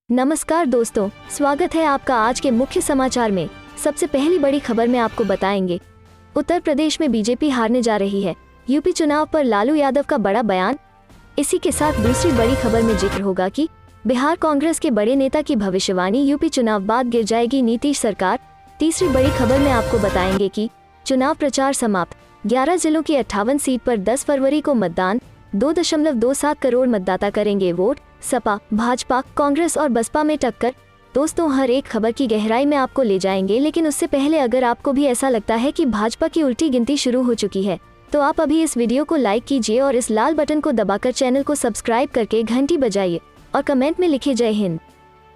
नमस्कार दोस्तों, स्वागत है आपका आज के मुख्य समाचार में। सबसे पहली बड़ी खबर में आपको बताएंगे, उत्तर प्रदेश में बीजेपी हारने जा रही है, यूपी चुनाव पर लालू यादव का बड़ा बयान। इसी के साथ दूसरी बड़ी खबर में जिक्र होगा कि बिहार कांग्रेस के बड़े नेता की भविष्यवाणी, यूपी चुनाव बाद गिर जाएगी नीतीश सरकार। तीसरी बड़ी खबर में आपको बताएंगे कि चुनाव प्रचार समाप्त, 11 जिलों की 58 सीट पर 10 फरवरी को मतदान, 2.27 करोड़ मतदाता करेंगे वोट। सपा, भाजपा, कांग्रेस और बसपा में टक्कर। दोस्तों, हर एक खबर की गहराई में आपको ले जाएंगे, लेकिन उससे पहले अगर आपको भी ऐसा लगता है कि भाजपा की उल्टी गिनती शुरू हो चुकी है, तो आप अभी इस वीडियो को लाइक कीजिए और इस लाल बटन को दबाकर चैनल को सब्सक्राइब करके घंटी बजाइए और कमेंट में लिखिए जय हिंद।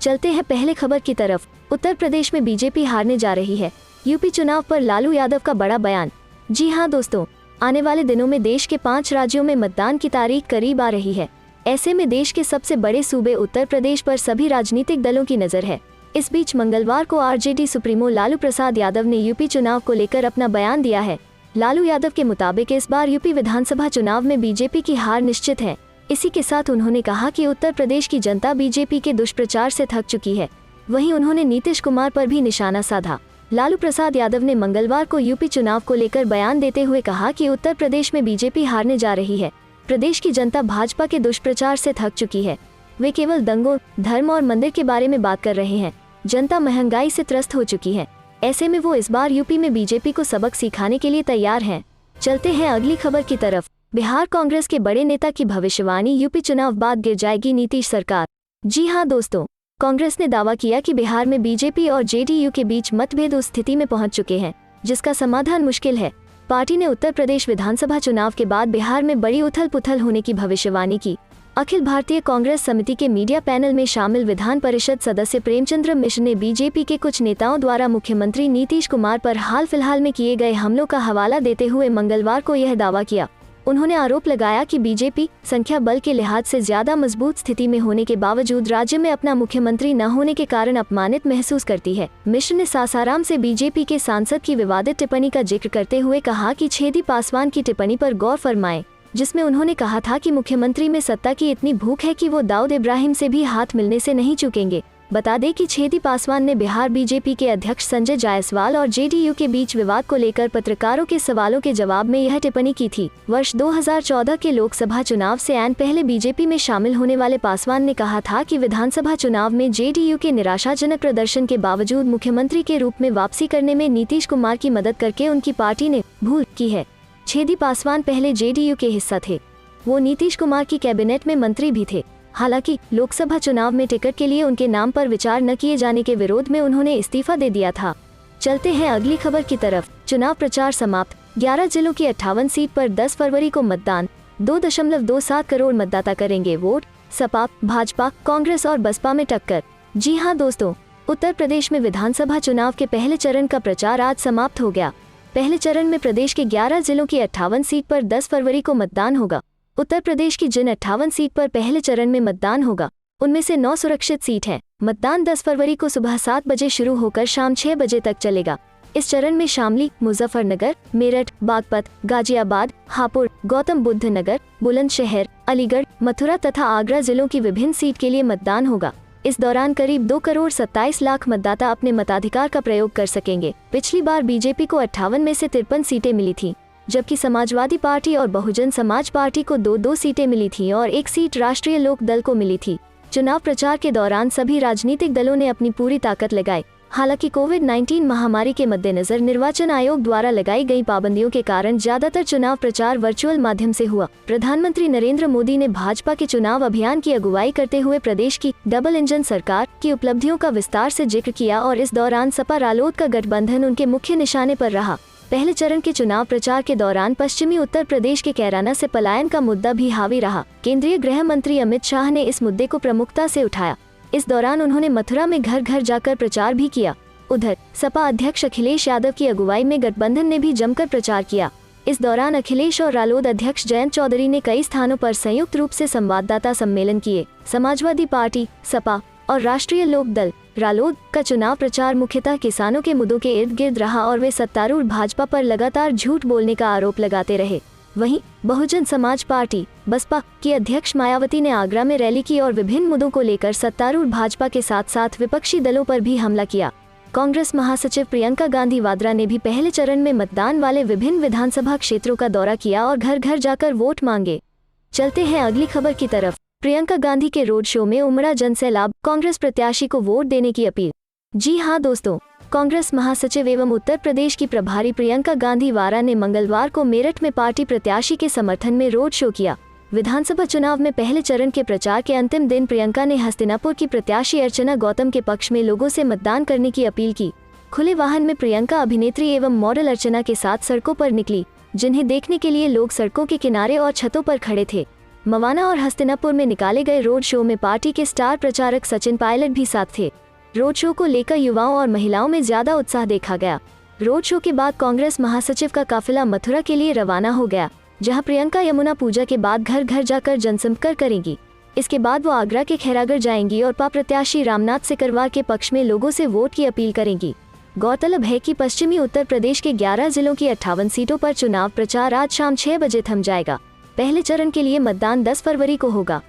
चलते हैं पहले खबर की तरफ। उत्तर प्रदेश में बीजेपी हारने जा रही है, यूपी चुनाव पर लालू यादव का बड़ा बयान। जी हाँ दोस्तों, आने वाले दिनों में देश के 5 राज्यों में मतदान की तारीख करीब आ रही है। ऐसे में देश के सबसे बड़े सूबे उत्तर प्रदेश पर सभी राजनीतिक दलों की नजर है। इस बीच मंगलवार को आरजेडी सुप्रीमो लालू प्रसाद यादव ने यूपी चुनाव को लेकर अपना बयान दिया है। लालू यादव के मुताबिक इस बार यूपी विधानसभा चुनाव में बीजेपी की हार निश्चित है। इसी के साथ उन्होंने कहा कि उत्तर प्रदेश की जनता बीजेपी के दुष्प्रचार से थक चुकी है। वहीं उन्होंने नीतीश कुमार पर भी निशाना साधा। लालू प्रसाद यादव ने मंगलवार को यूपी चुनाव को लेकर बयान देते हुए कहा कि उत्तर प्रदेश में बीजेपी हारने जा रही है। प्रदेश की जनता भाजपा के दुष्प्रचार से थक चुकी है। वे केवल दंगों, धर्म और मंदिर के बारे में बात कर रहे हैं। जनता महंगाई से त्रस्त हो चुकी है। ऐसे में वो इस बार यूपी में बीजेपी को सबक सिखाने के लिए तैयार हैं। चलते हैं अगली खबर की तरफ। बिहार कांग्रेस के बड़े नेता की भविष्यवाणी, यूपी चुनाव बाद गिर जाएगी नीतीश सरकार। जी हाँ दोस्तों, कांग्रेस ने दावा किया कि बिहार में बीजेपी और जेडीयू के बीच मतभेद उस स्थिति में पहुंच चुके हैं जिसका समाधान मुश्किल है। पार्टी ने उत्तर प्रदेश विधानसभा चुनाव के बाद बिहार में बड़ी उथल पुथल होने की भविष्यवाणी की। अखिल भारतीय कांग्रेस समिति के मीडिया पैनल में शामिल विधान परिषद सदस्य प्रेमचंद्र मिश्र ने बीजेपी के कुछ नेताओं द्वारा मुख्यमंत्री नीतीश कुमार पर हाल फिलहाल में किए गए हमलों का हवाला देते हुए मंगलवार को यह दावा किया। उन्होंने आरोप लगाया कि बीजेपी संख्या बल के लिहाज से ज्यादा मजबूत स्थिति में होने के बावजूद राज्य में अपना मुख्यमंत्री न होने के कारण अपमानित महसूस करती है। मिश्र ने सासाराम से बीजेपी के सांसद की विवादित टिप्पणी का जिक्र करते हुए कहा कि छेदी पासवान की टिप्पणी पर गौर फरमाएं, जिसमें उन्होंने कहा था कि मुख्यमंत्री में सत्ता की इतनी भूख है कि वो दाऊद इब्राहिम से भी हाथ मिलने से नहीं चूकेंगे। बता दें कि छेदी पासवान ने बिहार बीजेपी के अध्यक्ष संजय जायसवाल और जेडीयू के बीच विवाद को लेकर पत्रकारों के सवालों के जवाब में यह टिप्पणी की थी। वर्ष 2014 के लोकसभा चुनाव से ऐन पहले बीजेपी में शामिल होने वाले पासवान ने कहा था कि विधानसभा चुनाव में जेडीयू के निराशाजनक प्रदर्शन के बावजूद मुख्यमंत्री के रूप में वापसी करने में नीतीश कुमार की मदद करके उनकी पार्टी ने भूल की है। छेदी पासवान पहले जेडीयू के हिस्सा थे। वो नीतीश कुमार की कैबिनेट में मंत्री भी थे। हालांकि लोकसभा चुनाव में टिकट के लिए उनके नाम पर विचार न किए जाने के विरोध में उन्होंने इस्तीफा दे दिया था। चलते हैं अगली खबर की तरफ। चुनाव प्रचार समाप्त, 11 जिलों की 58 सीट पर 10 फरवरी को मतदान, 2.27 करोड़ मतदाता करेंगे वोट। सपा, भाजपा, कांग्रेस और बसपा में टक्कर। जी हाँ दोस्तों, उत्तर प्रदेश में विधानसभा चुनाव के पहले चरण का प्रचार आज समाप्त हो गया। पहले चरण में प्रदेश के 11 जिलों की 58 सीट पर 10 फरवरी को मतदान होगा। उत्तर प्रदेश की जिन 58 सीट पर पहले चरण में मतदान होगा, उनमें से 9 सुरक्षित सीट हैं। मतदान 10 फरवरी को सुबह 7 बजे शुरू होकर शाम 6 बजे तक चलेगा। इस चरण में शामली, मुजफ्फरनगर, मेरठ, बागपत, गाजियाबाद, हापुड़, गौतम बुद्ध नगर, बुलंदशहर, अलीगढ़, मथुरा तथा आगरा जिलों की विभिन्न सीट के लिए मतदान होगा। इस दौरान करीब 2,27,00,000 मतदाता अपने मताधिकार का प्रयोग कर सकेंगे। पिछली बार बीजेपी को 58 में से 53 सीटें मिली थी, जबकि समाजवादी पार्टी और बहुजन समाज पार्टी को 2-2 सीटें मिली थी और 1 सीट राष्ट्रीय लोक दल को मिली थी। चुनाव प्रचार के दौरान सभी राजनीतिक दलों ने अपनी पूरी ताकत लगाई। हालांकि कोविड-19 महामारी के मद्देनजर निर्वाचन आयोग द्वारा लगाई गई पाबंदियों के कारण ज्यादातर चुनाव प्रचार वर्चुअल माध्यम से हुआ। प्रधानमंत्री नरेंद्र मोदी ने भाजपा के चुनाव अभियान की अगुवाई करते हुए प्रदेश की डबल इंजन सरकार की उपलब्धियों का विस्तार से जिक्र किया और इस दौरान सपा रालोद का गठबंधन उनके मुख्य निशाने पर रहा। पहले चरण के चुनाव प्रचार के दौरान पश्चिमी उत्तर प्रदेश के कैराना से पलायन का मुद्दा भी हावी रहा। केंद्रीय गृह मंत्री अमित शाह ने इस मुद्दे को प्रमुखता से उठाया। इस दौरान उन्होंने मथुरा में घर घर जाकर प्रचार भी किया। उधर सपा अध्यक्ष अखिलेश यादव की अगुवाई में गठबंधन ने भी जमकर प्रचार किया। इस दौरान अखिलेश और रालोद अध्यक्ष जयंत चौधरी ने कई स्थानों पर संयुक्त रूप से संवाददाता सम्मेलन किए। समाजवादी पार्टी, सपा और राष्ट्रीय लोक दल रालोद का चुनाव प्रचार मुख्यतः किसानों के मुद्दों के इर्द गिर्द रहा और वे सत्तारूढ़ भाजपा पर लगातार झूठ बोलने का आरोप लगाते रहे। वहीं बहुजन समाज पार्टी बसपा की अध्यक्ष मायावती ने आगरा में रैली की और विभिन्न मुद्दों को लेकर सत्तारूढ़ भाजपा के साथ साथ विपक्षी दलों पर भी हमला किया। कांग्रेस महासचिव प्रियंका गांधी वाड्रा ने भी पहले चरण में मतदान वाले विभिन्न विधानसभा क्षेत्रों का दौरा किया और घर घर जाकर वोट मांगे। चलते हैं अगली खबर की तरफ। प्रियंका गांधी के रोड शो में उमड़ा जनसैलाब, कांग्रेस प्रत्याशी को वोट देने की अपील। जी हां दोस्तों, कांग्रेस महासचिव एवं उत्तर प्रदेश की प्रभारी प्रियंका गांधी वाड्रा ने मंगलवार को मेरठ में पार्टी प्रत्याशी के समर्थन में रोड शो किया। विधानसभा चुनाव में पहले चरण के प्रचार के अंतिम दिन प्रियंका ने हस्तिनापुर की प्रत्याशी अर्चना गौतम के पक्ष में लोगों से मतदान करने की अपील की। खुले वाहन में प्रियंका अभिनेत्री एवं मॉडल अर्चना के साथ सड़कों पर निकली, जिन्हें देखने के लिए लोग सड़कों के किनारे और छतों पर खड़े थे। मवाना और हस्तिनापुर में निकाले गए रोड शो में पार्टी के स्टार प्रचारक सचिन पायलट भी साथ थे। रोड शो को लेकर युवाओं और महिलाओं में ज्यादा उत्साह देखा गया। रोड शो के बाद कांग्रेस महासचिव का काफिला मथुरा के लिए रवाना हो गया, जहां प्रियंका यमुना पूजा के बाद घर घर जाकर जनसंपर्क करेंगी। इसके बाद वो आगरा के खैरागढ़ जाएंगी और पा प्रत्याशी रामनाथ सिकरवार के पक्ष में लोगों से वोट की अपील करेंगी। गौरतलब है कि पश्चिमी उत्तर प्रदेश के 11 जिलों की 58 सीटों पर चुनाव प्रचार आज शाम 6 बजे थम जाएगा। पहले चरण के लिए मतदान 10 फरवरी को होगा।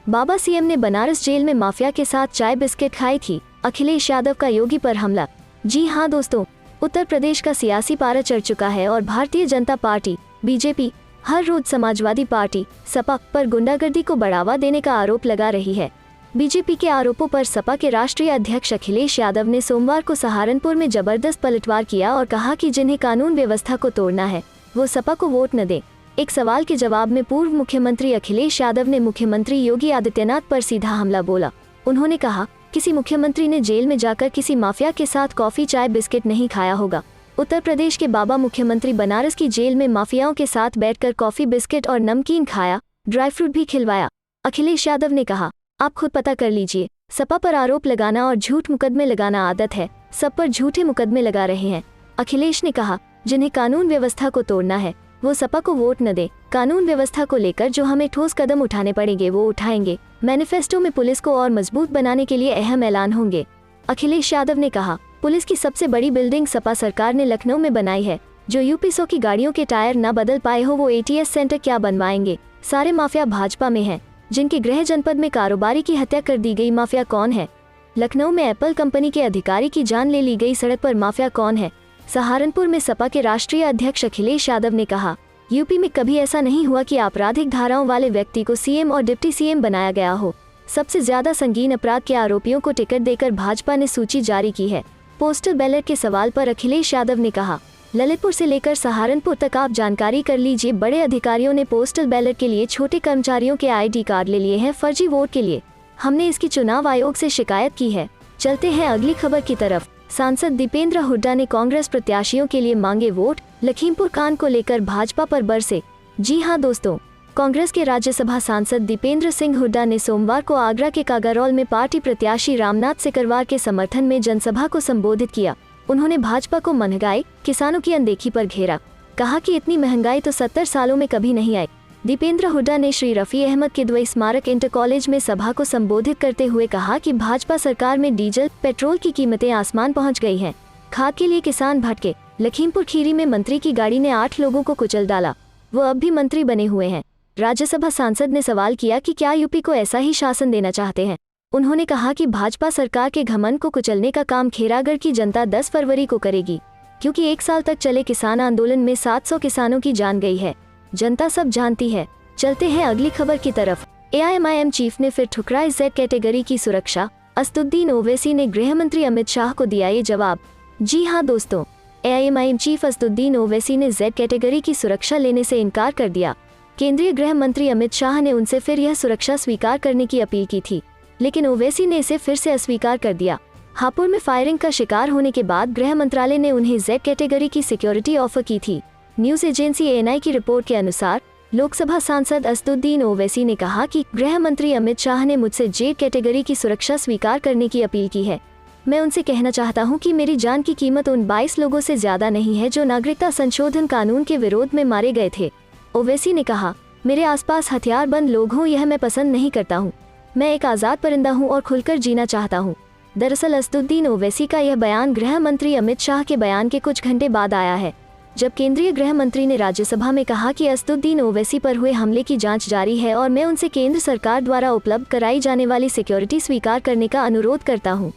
बाबा सीएम ने बनारस जेल में माफिया के साथ चाय बिस्किट खाई थी, अखिलेश यादव का योगी पर हमला। जी हां दोस्तों, उत्तर प्रदेश का सियासी पारा चढ़ चुका है और भारतीय जनता पार्टी बीजेपी हर रोज समाजवादी पार्टी सपा पर गुंडागर्दी को बढ़ावा देने का आरोप लगा रही है। बीजेपी के आरोपों पर सपा के राष्ट्रीय अध्यक्ष अखिलेश यादव ने सोमवार को सहारनपुर में जबरदस्त पलटवार किया और कहा कि जिन्हें कानून व्यवस्था को तोड़ना है वो सपा को वोट न दे। एक सवाल के जवाब में पूर्व मुख्यमंत्री अखिलेश यादव ने मुख्यमंत्री योगी आदित्यनाथ पर सीधा हमला बोला। उन्होंने कहा, किसी मुख्यमंत्री ने जेल में जाकर किसी माफिया के साथ कॉफी चाय बिस्किट नहीं खाया होगा। उत्तर प्रदेश के बाबा मुख्यमंत्री बनारस की जेल में माफियाओं के साथ बैठकर कॉफी बिस्किट और नमकीन खाया, ड्राई फ्रूट भी खिलवाया। अखिलेश यादव ने कहा, आप खुद पता कर लीजिए, सपा पर आरोप लगाना और झूठ मुकदमे लगाना आदत है, सब पर झूठे मुकदमे लगा रहे हैं। अखिलेश ने कहा, जिन्हें कानून व्यवस्था को तोड़ना है वो सपा को वोट न दे। कानून व्यवस्था को लेकर जो हमें ठोस कदम उठाने पड़ेंगे वो उठाएंगे। मैनिफेस्टो में पुलिस को और मजबूत बनाने के लिए अहम ऐलान होंगे। अखिलेश यादव ने कहा, पुलिस की सबसे बड़ी बिल्डिंग सपा सरकार ने लखनऊ में बनाई है। जो यूपी100 की गाड़ियों के टायर न बदल पाए हो वो एटीएस सेंटर क्या बनवाएंगे। सारे माफिया भाजपा में हैं। जिनके गृह जनपद में कारोबारी की हत्या कर दी गई, माफिया कौन है। लखनऊ में एप्पल कंपनी के अधिकारी की जान ले ली गई, सड़क पर माफिया कौन है। सहारनपुर में सपा के राष्ट्रीय अध्यक्ष अखिलेश यादव ने कहा, यूपी में कभी ऐसा नहीं हुआ कि आपराधिक धाराओं वाले व्यक्ति को सीएम और डिप्टी सीएम बनाया गया हो। सबसे ज्यादा संगीन अपराध के आरोपियों को टिकट देकर भाजपा ने सूची जारी की है। पोस्टल बैलेट के सवाल पर अखिलेश यादव ने कहा, ललितपुर से लेकर सहारनपुर तक आप जानकारी कर लीजिए। बड़े अधिकारियों ने पोस्टल बैलेट के लिए छोटे कर्मचारियों के ID कार्ड ले लिए हैं फर्जी वोट के लिए। हमने इसकी चुनाव आयोग से शिकायत की है। चलते हैं अगली खबर की तरफ। सांसद दीपेंद्र हुड्डा ने कांग्रेस प्रत्याशियों के लिए मांगे वोट, लखीमपुर कांड को लेकर भाजपा पर बरसे। जी हां दोस्तों, कांग्रेस के राज्यसभा सांसद दीपेंद्र सिंह हुड्डा ने सोमवार को आगरा के कागारौल में पार्टी प्रत्याशी रामनाथ सिकरवार के समर्थन में जनसभा को संबोधित किया। उन्होंने भाजपा को महंगाई, किसानों की अनदेखी पर घेरा। कहा कि इतनी महंगाई तो 70 सालों में कभी नहीं आई। दीपेंद्र हुड्डा ने श्री रफी अहमद किदवई स्मारक इंटर कॉलेज में सभा को संबोधित करते हुए कहा कि भाजपा सरकार में डीजल, पेट्रोल की कीमतें आसमान पहुंच गई हैं। खाद के लिए किसान भटके। लखीमपुर खीरी में मंत्री की गाड़ी ने 8 लोगों को कुचल डाला। वो अब भी मंत्री बने हुए हैं। राज्यसभा सांसद ने सवाल किया कि क्या यूपी को ऐसा ही शासन देना चाहते हैं। उन्होंने कहा कि भाजपा सरकार के घमंड को कुचलने का काम खैरागढ़ की जनता 10 फरवरी को करेगी, क्योंकि 1 साल तक चले किसान आंदोलन में 700 किसानों की जान गई है। जनता सब जानती है। चलते हैं अगली खबर की तरफ। AIMIM चीफ ने फिर ठुकराई Z कैटेगरी की सुरक्षा। असदुद्दीन ओवैसी ने गृह मंत्री अमित शाह को दिया ये जवाब। जी हां दोस्तों, AIMIM चीफ असदुद्दीन ओवैसी ने Z कैटेगरी की सुरक्षा लेने से इनकार कर दिया। केंद्रीय गृह मंत्री अमित शाह ने उनसे फिर यह सुरक्षा स्वीकार करने की अपील की थी, लेकिन ओवैसी ने इसे फिर से अस्वीकार कर दिया। हापुड़ में फायरिंग का शिकार होने के बाद गृह मंत्रालय ने उन्हें Z कैटेगरी की सिक्योरिटी ऑफर की थी। न्यूज एजेंसी ANI की रिपोर्ट के अनुसार लोकसभा सांसद असदुद्दीन ओवैसी ने कहा कि गृह मंत्री अमित शाह ने मुझसे Z कैटेगरी की सुरक्षा स्वीकार करने की अपील की है। मैं उनसे कहना चाहता हूं कि मेरी जान की कीमत उन 22 लोगों से ज्यादा नहीं है जो नागरिकता संशोधन कानून के विरोध में मारे गए थे। ओवैसी ने कहा, मेरे आसपास हथियारबंद लोग हों यह मैं पसंद नहीं करता हूं। मैं एक आज़ाद परिंदा हूं और खुलकर जीना चाहता हूं। दरअसल असदुद्दीन ओवैसी का यह बयान गृह मंत्री अमित शाह के बयान के कुछ घंटे बाद आया है। जब केंद्रीय गृह मंत्री ने राज्यसभा में कहा कि असदुद्दीन ओवैसी पर हुए हमले की जांच जारी है और मैं उनसे केंद्र सरकार द्वारा उपलब्ध कराई जाने वाली सिक्योरिटी स्वीकार करने का अनुरोध करता हूं।